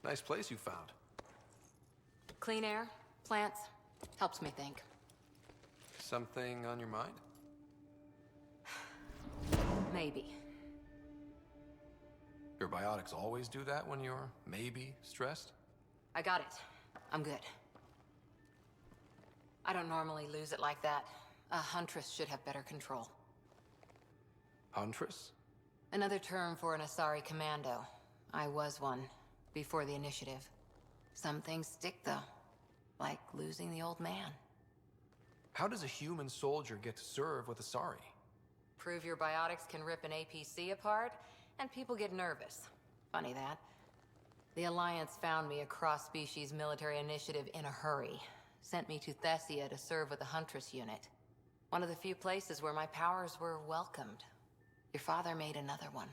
Nice place you found. Clean air, plants, helps me think. Something on your mind? Maybe. Your biotics always do that when you're maybe stressed? I got it. I'm good. I don't normally lose it like that. A huntress should have better control. Huntress? Another term for an Asari commando. I was one, before the initiative. Some things stick, though. Like losing the old man. How does a human soldier get to serve with Asari? Prove your biotics can rip an APC apart, and people get nervous. Funny that. The Alliance found me a cross-species military initiative in a hurry. Sent me to Thessia to serve with the Huntress unit. One of the few places where my powers were welcomed. Your father made another one.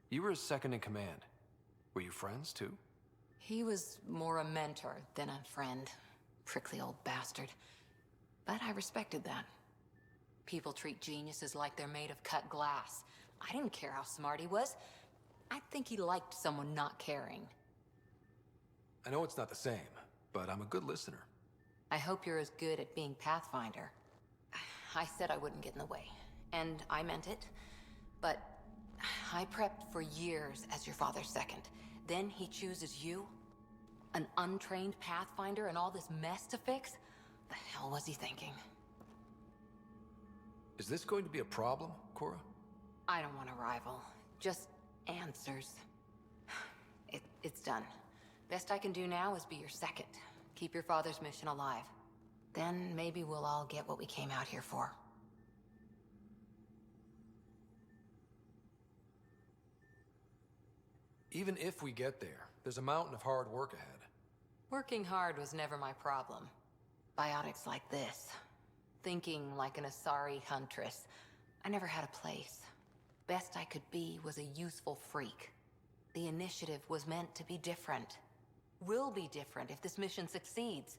You were his second in command. Were you friends, too? He was more a mentor than a friend. Prickly old bastard. But I respected that. People treat geniuses like they're made of cut glass. I didn't care how smart he was. I think he liked someone not caring. I know it's not the same, but I'm a good listener. I hope you're as good at being Pathfinder. I said I wouldn't get in the way, and I meant it. But I prepped for years as your father's second. Then he chooses you? An untrained Pathfinder and all this mess to fix? The hell was he thinking? Is this going to be a problem, Cora? I don't want a rival. Just answers. It's done. Best I can do now is be your second. Keep your father's mission alive. Then maybe we'll all get what we came out here for. Even if we get there, there's a mountain of hard work ahead. Working hard was never my problem. Biotics like this. Thinking like an Asari huntress. I never had a place. Best I could be was a useful freak. The initiative was meant to be different. Will be different if this mission succeeds.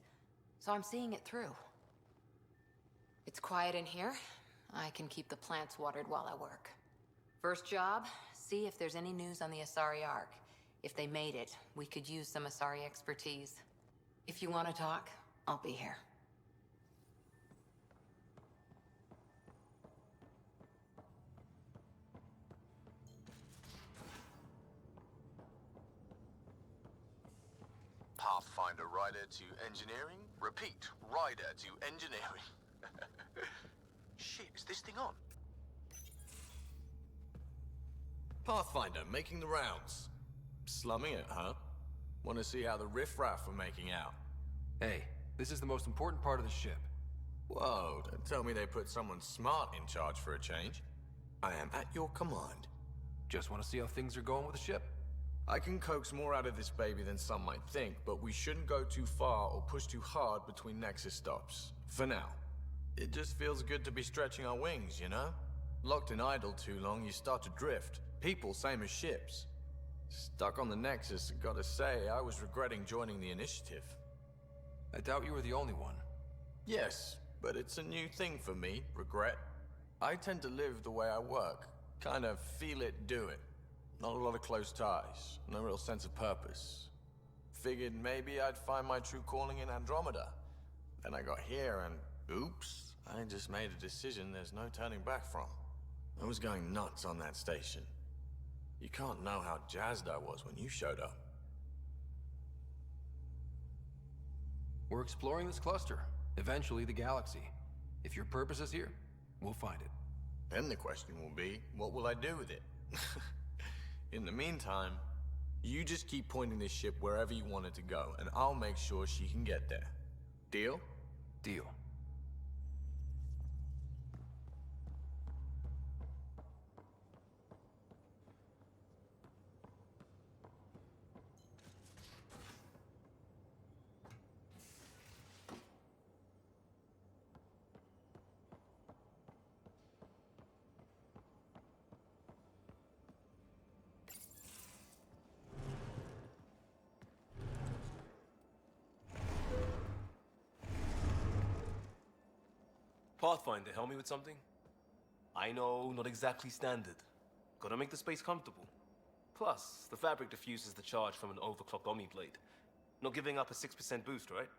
So I'm seeing it through. It's quiet in here. I can keep the plants watered while I work. First job, see if there's any news on the Asari Ark. If they made it, we could use some Asari expertise. If you want to talk, I'll be here. Pathfinder rider to engineering? Repeat, rider to engineering. Shit, is this thing on? Pathfinder, making the rounds. Slumming it, huh? Want to see how the riffraff are making out? Hey, this is the most important part of the ship. Whoa, don't tell me they put someone smart in charge for a change. I am at your command. Just want to see how things are going with the ship. I can coax more out of this baby than some might think, but we shouldn't go too far or push too hard between Nexus stops. For now. It just feels good to be stretching our wings, you know? Locked and idle too long, you start to drift. People, same as ships. Stuck on the Nexus, gotta say, I was regretting joining the initiative. I doubt you were the only one. Yes, but it's a new thing for me, regret. I tend to live the way I work. Kind of feel it, do it. Not a lot of close ties, no real sense of purpose. Figured maybe I'd find my true calling in Andromeda. Then I got here and, oops, I just made a decision there's no turning back from. I was going nuts on that station. You can't know how jazzed I was when you showed up. We're exploring this cluster, eventually the galaxy. If your purpose is here, we'll find it. Then the question will be, what will I do with it? In the meantime, you just keep pointing this ship wherever you want it to go, and I'll make sure she can get there. Deal? Deal. Pathfinder, help me with something? I know, not exactly standard. Gotta make the space comfortable. Plus, the fabric diffuses the charge from an overclocked Omni blade. Not giving up a 6% boost, right?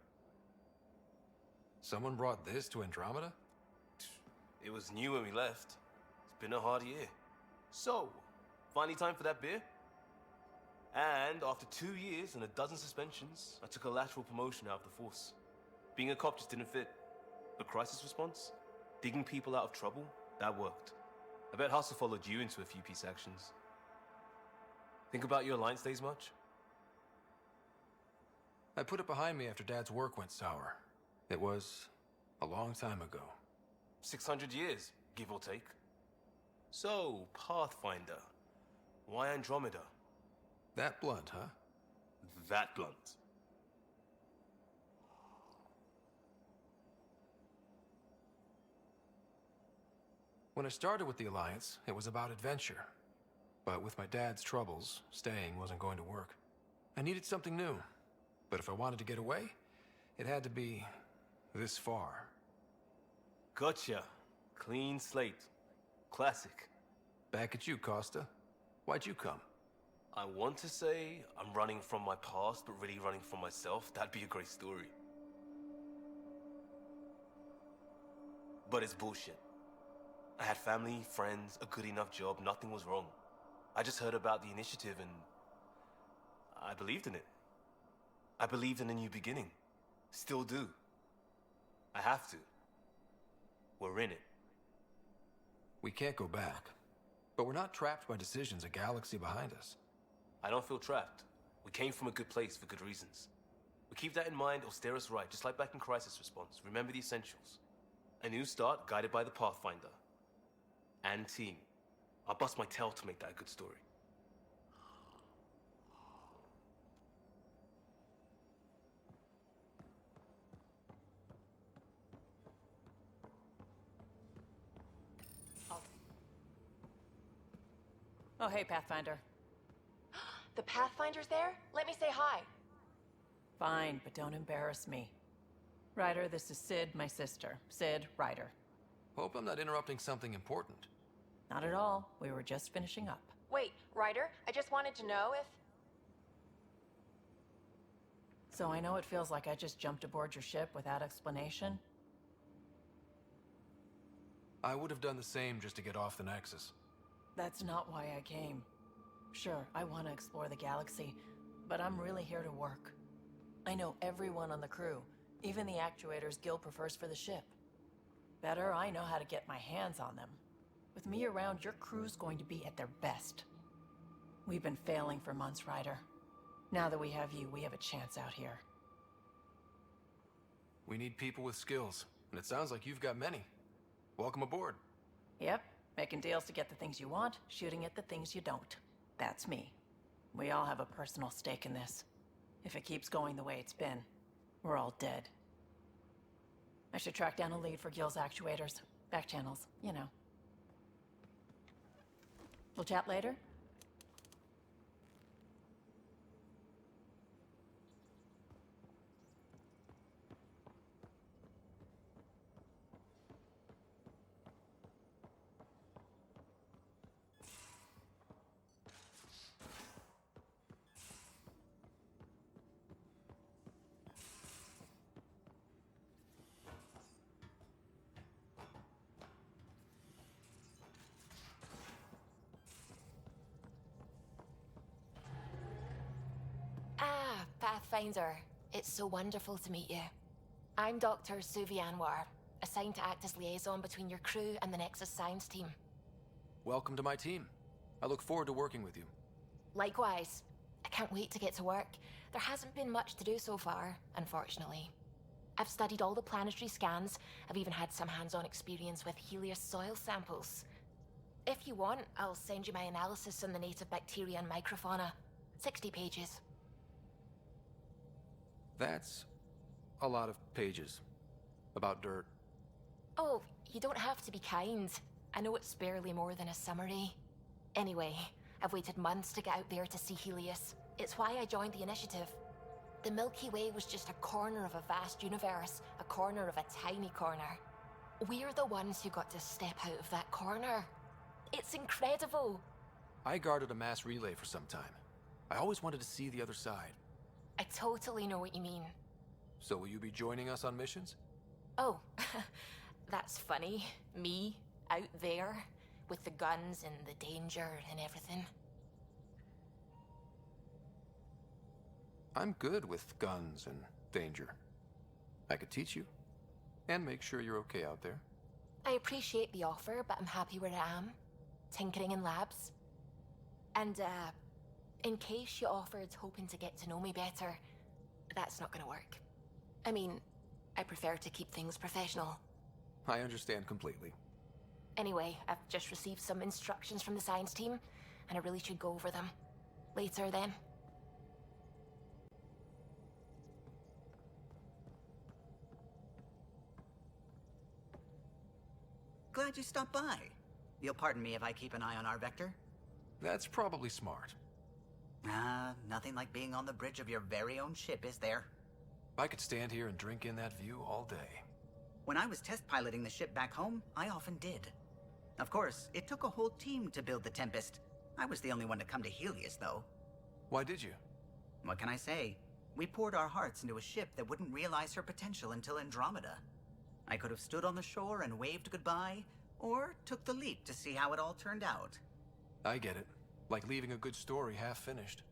Someone brought this to Andromeda? It was new when we left. It's been a hard year. So, finally time for that beer? And after 2 years and a dozen suspensions, I took a lateral promotion out of the force. Being a cop just didn't fit. But crisis response? Digging people out of trouble? That worked. I bet Hustle followed you into a few peace actions. Think about your Alliance days much? I put it behind me after Dad's work went sour. It was a long time ago. 600 years, give or take. So, Pathfinder. Why Andromeda? That blunt, huh? That blunt. When I started with the Alliance, it was about adventure. But with my dad's troubles, staying wasn't going to work. I needed something new. But if I wanted to get away, it had to be this far. Gotcha. Clean slate. Classic. Back at you, Costa. Why'd you come? I want to say I'm running from my past, but really running from myself. That'd be a great story. But it's bullshit. I had family, friends, a good enough job, nothing was wrong. I just heard about the initiative and I believed in it. I believed in a new beginning. Still do. I have to. We're in it. We can't go back. But we're not trapped by decisions a galaxy behind us. I don't feel trapped. We came from a good place for good reasons. We keep that in mind or steer us right, just like back in Crisis Response. Remember the essentials. A new start guided by the Pathfinder. And team. I'll bust my tail to make that a good story. Oh, hey, Pathfinder. The Pathfinder's there? Let me say hi. Fine, but don't embarrass me. Ryder, this is Sid, my sister. Sid, Ryder. Hope I'm not interrupting something important. Not at all. We were just finishing up. Wait, Ryder, I just wanted to know if... So I know it feels like I just jumped aboard your ship without explanation. I would have done the same just to get off the Nexus. That's not why I came. Sure, I want to explore the galaxy, but I'm really here to work. I know everyone on the crew, even the actuators Gil prefers for the ship. Better, I know how to get my hands on them. With me around, your crew's going to be at their best. We've been failing for months, Ryder. Now that we have you, we have a chance out here. We need people with skills, and it sounds like you've got many. Welcome aboard. Yep, making deals to get the things you want, shooting at the things you don't. That's me. We all have a personal stake in this. If it keeps going the way it's been, we're all dead. I should track down a lead for Gil's actuators. Back channels, you know. We'll chat later? Ah, Pathfinder. It's so wonderful to meet you. I'm Dr. Suvi Anwar, assigned to act as liaison between your crew and the Nexus Science team. Welcome to my team. I look forward to working with you. Likewise. I can't wait to get to work. There hasn't been much to do so far, unfortunately. I've studied all the planetary scans. I've even had some hands-on experience with Helios soil samples. If you want, I'll send you my analysis on the native bacteria and microfauna. 60 pages. That's a lot of pages. About dirt. Oh, you don't have to be kind. I know it's barely more than a summary. Anyway, I've waited months to get out there to see Helios. It's why I joined the initiative. The Milky Way was just a corner of a vast universe, a corner of a tiny corner. We're the ones who got to step out of that corner. It's incredible. I guarded a mass relay for some time. I always wanted to see the other side. I totally know what you mean. So will you be joining us on missions? Oh, that's funny. Me, out there, with the guns and the danger and everything. I'm good with guns and danger. I could teach you, and make sure you're okay out there. I appreciate the offer, but I'm happy where I am. Tinkering in labs. And, in case you offered hoping to get to know me better, that's not gonna work. I mean, I prefer to keep things professional. I understand completely. Anyway, I've just received some instructions from the science team, and I really should go over them. Later, then. Glad you stopped by. You'll pardon me if I keep an eye on our vector? That's probably smart. Nothing like being on the bridge of your very own ship, is there? I could stand here and drink in that view all day. When I was test piloting the ship back home, I often did. Of course, it took a whole team to build the Tempest. I was the only one to come to Helios, though. Why did you? What can I say? We poured our hearts into a ship that wouldn't realize her potential until Andromeda. I could have stood on the shore and waved goodbye, or took the leap to see how it all turned out. I get it. Like leaving a good story half finished.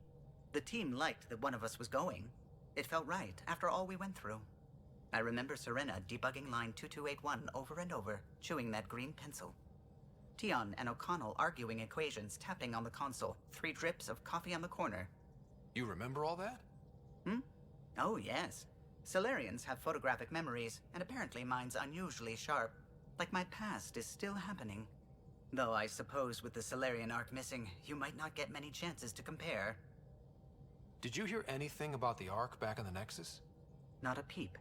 The team liked that one of us was going. It felt right after all we went through. I remember Serena debugging line 2281 over and over, chewing that green pencil. Tion and O'Connell arguing equations, tapping on the console, 3 drips of coffee on the corner. You remember all that? Oh, yes. Solarians have photographic memories, and apparently mine's unusually sharp. Like my past is still happening. Though I suppose with the Solarian arc missing, you might not get many chances to compare. Did you hear anything about the Ark back in the Nexus? Not a peep.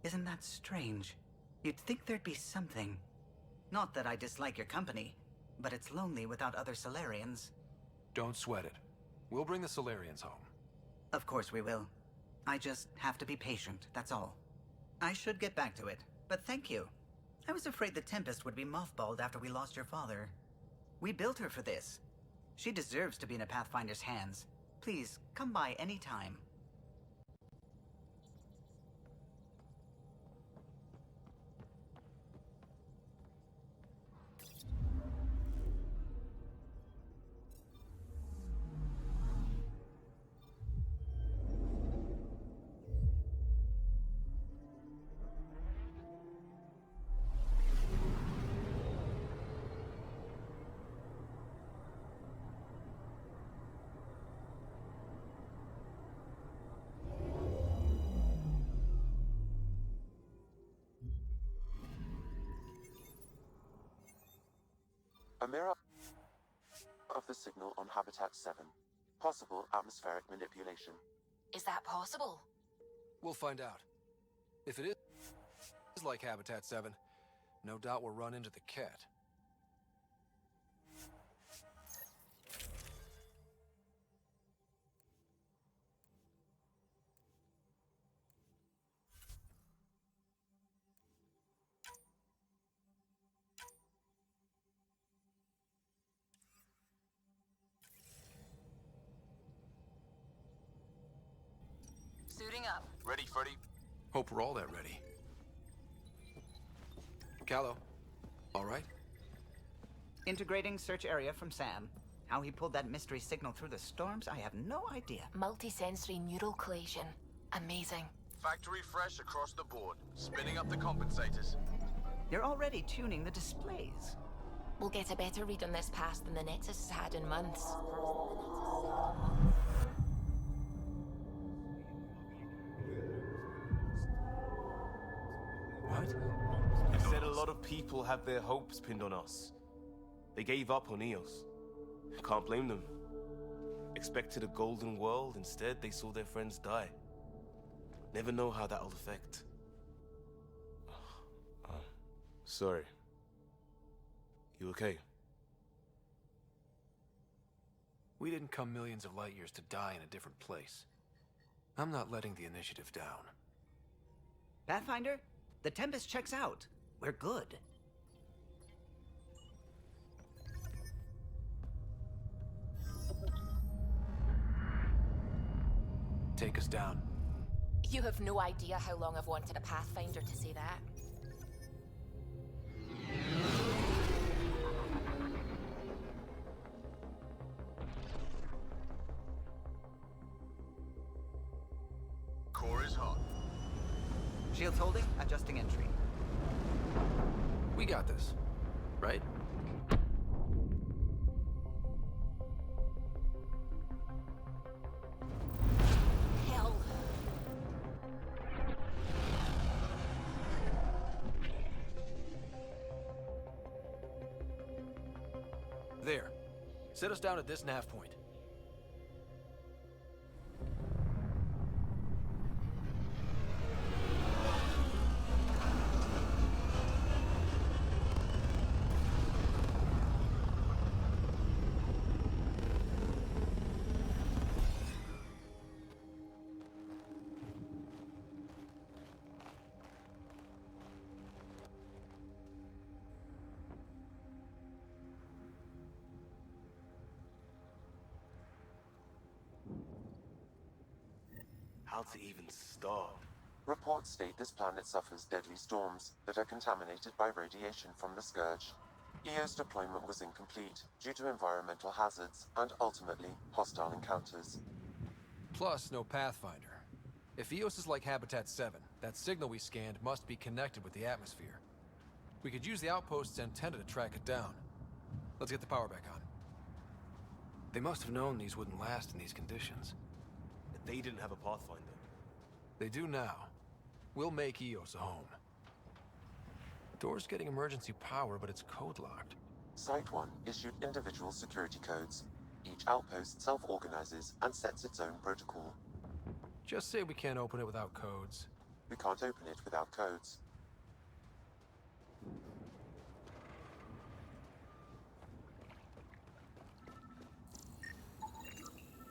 Isn't that strange? You'd think there'd be something. Not that I dislike your company, but it's lonely without other Solarians. Don't sweat it. We'll bring the Solarians home. Of course we will. I just have to be patient, that's all. I should get back to it, but thank you. I was afraid the Tempest would be mothballed after we lost your father. We built her for this. She deserves to be in a Pathfinder's hands. Please, come by any time. A mirror of the signal on Habitat 7. Possible atmospheric manipulation. Is that possible? We'll find out. If it is like Habitat 7, no doubt we'll run into the cat. Suiting up. Ready, Freddy? Hope we're all that ready. Callow, all right? Integrating search area from Sam. How he pulled that mystery signal through the storms, I have no idea. Multisensory neural collation. Amazing. Factory fresh across the board. Spinning up the compensators. You're already tuning the displays. We'll get a better read on this pass than the Nexus has had in months. What? You said a lot of people have their hopes pinned on us. They gave up on Eos. Can't blame them. Expected a golden world, instead they saw their friends die. Never know how that'll affect. Sorry. You okay? We didn't come millions of light years to die in a different place. I'm not letting the initiative down. Pathfinder, the Tempest checks out. We're good. take us down. You have no idea how long I've wanted a Pathfinder to say that. Core is hot. Shields holding, adjusting entry. We got this, right? Hell. There. Set us down at this nav point. How to even start? Reports state this planet suffers deadly storms that are contaminated by radiation from the Scourge. EO's deployment was incomplete due to environmental hazards and ultimately hostile encounters. Plus, no Pathfinder. If EOS is like Habitat 7, that signal we scanned must be connected with the atmosphere. We could use the outpost's antenna to track it down. Let's get the power back on. They must have known these wouldn't last in these conditions. They didn't have a Pathfinder. They do now. We'll make EOS a home. Door's getting emergency power, but it's code-locked. Site 1 issued individual security codes. Each outpost self-organizes and sets its own protocol. Just say we can't open it without codes. We can't open it without codes.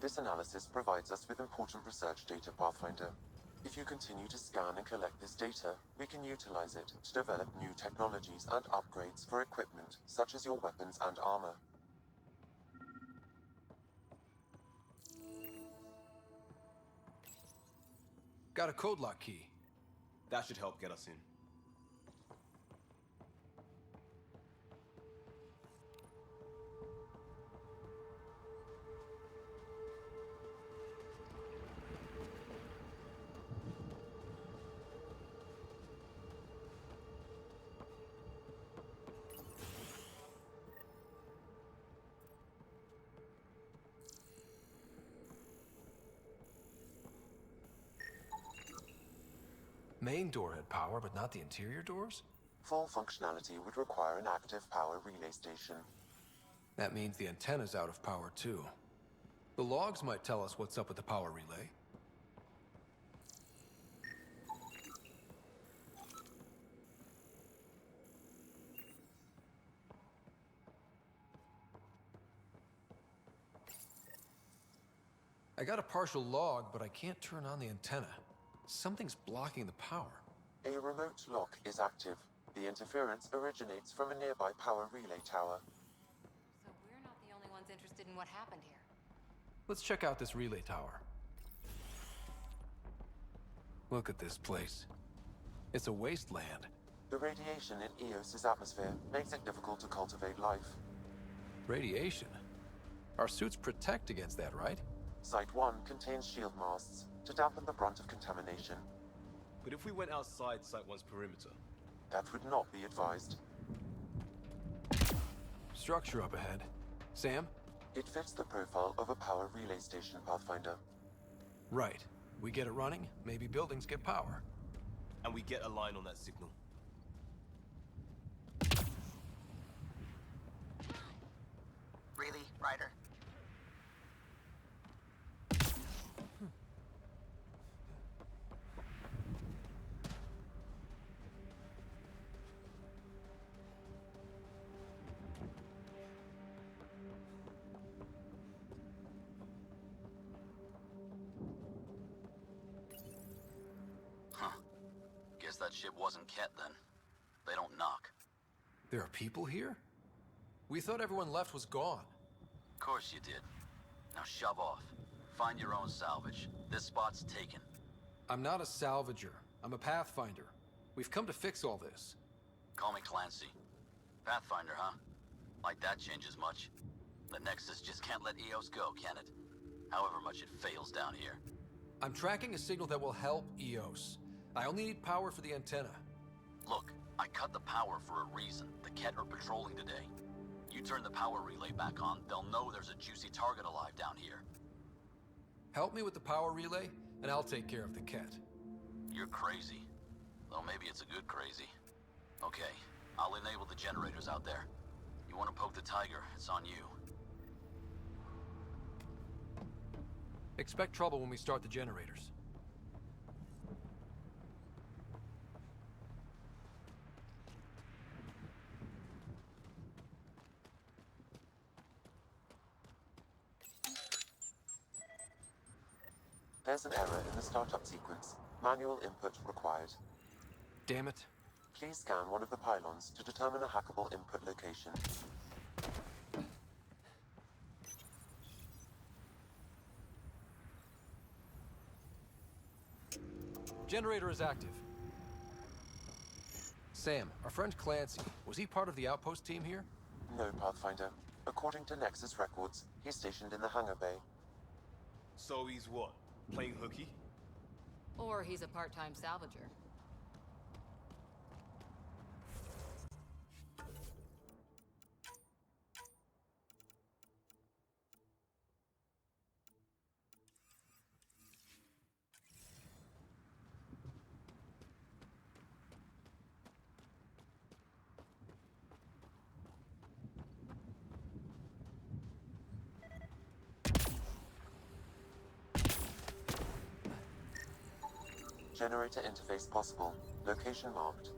This analysis provides us with important research data, Pathfinder. If you continue to scan and collect this data, we can utilize it to develop new technologies and upgrades for equipment, such as your weapons and armor. Got a code lock key. That should help get us in. Main door had power, but not the interior doors? Full functionality would require an active power relay station. That means the antenna's out of power too. The logs might tell us what's up with the power relay. I got a partial log, but I can't turn on the antenna. Something's blocking the power. A remote lock is active. The interference originates from a nearby power relay tower. So we're not the only ones interested in what happened here. Let's check out this relay tower. Look at this place. It's a wasteland. The radiation in Eos's atmosphere makes it difficult to cultivate life. Radiation? Our suits protect against that, right? Site 1 contains shield masts to dampen the brunt of contamination. But if we went outside Site 1's perimeter? That would not be advised. Structure up ahead. Sam? It fits the profile of a power relay station, Pathfinder. Right. We get it running, maybe buildings get power. And we get a line on that signal. Really, Ryder? Guess that ship wasn't Ket then. They don't knock. There are people here? We thought everyone left was gone. Of course you did. Now shove off. find your own salvage. This spot's taken. I'm not a salvager. I'm a pathfinder. We've come to fix all this. Call me Clancy. Pathfinder, huh? Like that changes much. The Nexus just can't let EOS go, can it? However much it fails down here. I'm tracking a signal that will help EOS. I only need power for the antenna. Look, I cut the power for a reason. The Ket are patrolling today. You turn the power relay back on, they'll know there's a juicy target alive down here. Help me with the power relay, and I'll take care of the Ket. You're crazy. Though maybe it's a good crazy. Okay, I'll enable the generators out there. You want to poke the tiger, it's on you. Expect trouble when we start the generators. There's an error in the startup sequence. Manual input required. Damn it. Please scan one of the pylons to determine a hackable input location. Generator is active. Sam, our friend Clancy, was he part of the outpost team here? No, Pathfinder. According to Nexus records, he's stationed in the hangar bay. So he's what? Playing hooky? Or he's a part-time salvager. Generator interface possible. Location marked.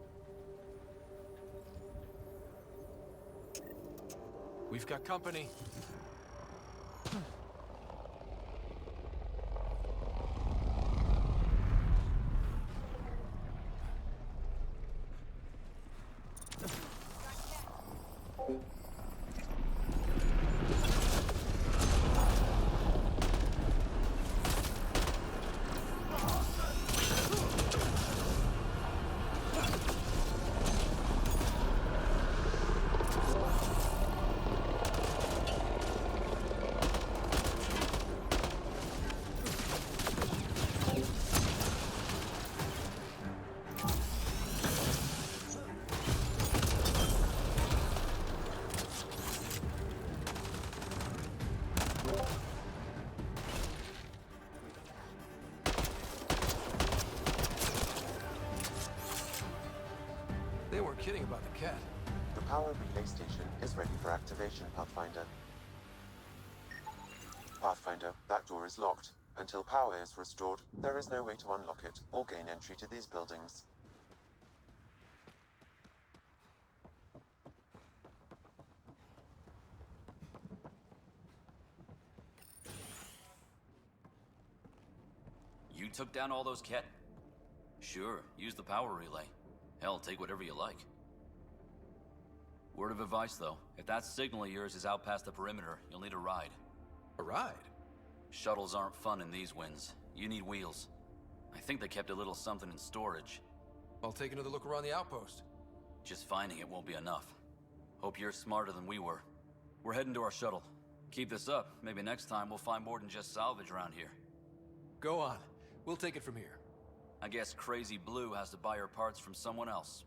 We've got company. They weren't kidding about the Ket. The power relay station is ready for activation, Pathfinder. Pathfinder, that door is locked. Until power is restored, there is no way to unlock it or gain entry to these buildings. You took down all those Ket? Sure, use the power relay. Hell, take whatever you like. Word of advice, though. If that signal of yours is out past the perimeter, you'll need a ride. A ride? Shuttles aren't fun in these winds. You need wheels. I think they kept a little something in storage. I'll take another look around the outpost. Just finding it won't be enough. Hope you're smarter than we were. We're heading to our shuttle. Keep this up. Maybe next time we'll find more than just salvage around here. Go on. We'll take it from here. I guess Crazy Blue has to buy her parts from someone else.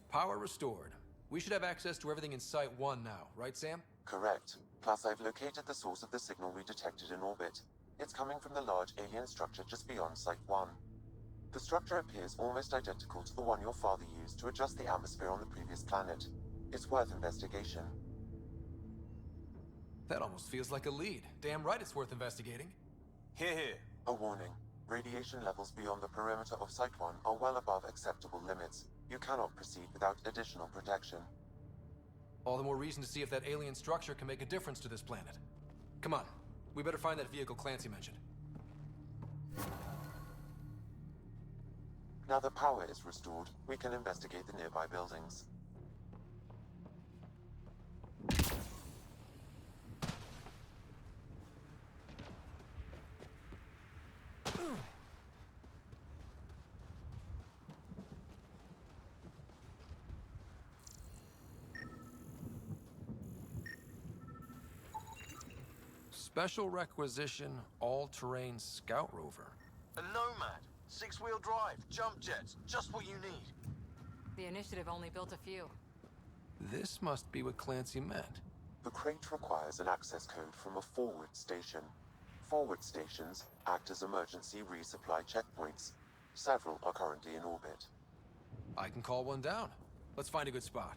Power restored. We should have access to everything in Site 1 now, right, Sam? Correct. Plus, I've located the source of the signal we detected in orbit. It's coming from the large alien structure just beyond Site 1. The structure appears almost identical to the one your father used to adjust the atmosphere on the previous planet. It's worth investigation. That almost feels like a lead. Damn right it's worth investigating. Here, here. A warning. Radiation levels beyond the perimeter of Site 1 are well above acceptable limits. You cannot proceed without additional protection. All the more reason to see if that alien structure can make a difference to this planet. Come on. We better find that vehicle Clancy mentioned. Now that power is restored, we can investigate the nearby buildings. Special requisition, all-terrain scout rover. A Nomad. 6-wheel drive, jump jets, just what you need. The initiative only built a few. This must be what Clancy meant. The crate requires an access code from a forward station. Forward stations act as emergency resupply checkpoints. Several are currently in orbit. I can call one down. Let's find a good spot.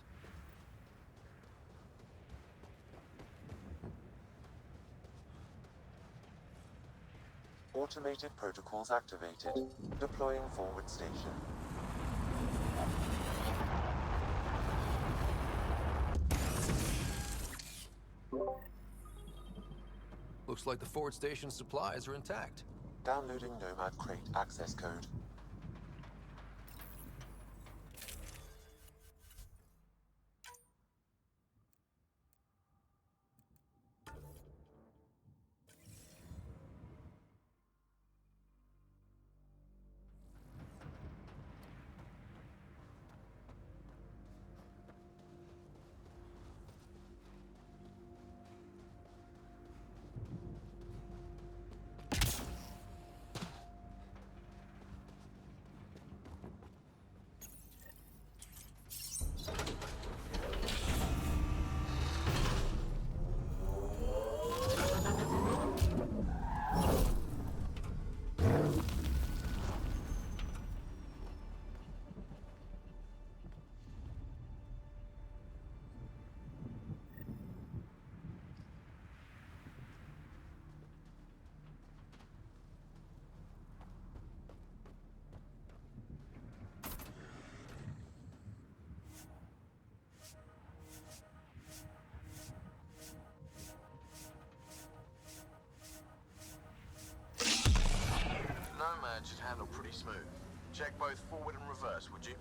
Automated protocols activated. Deploying forward station. Looks like the forward station supplies are intact. Downloading Nomad crate access code. Nomad should handle pretty smooth. Check both forward and reverse, would you?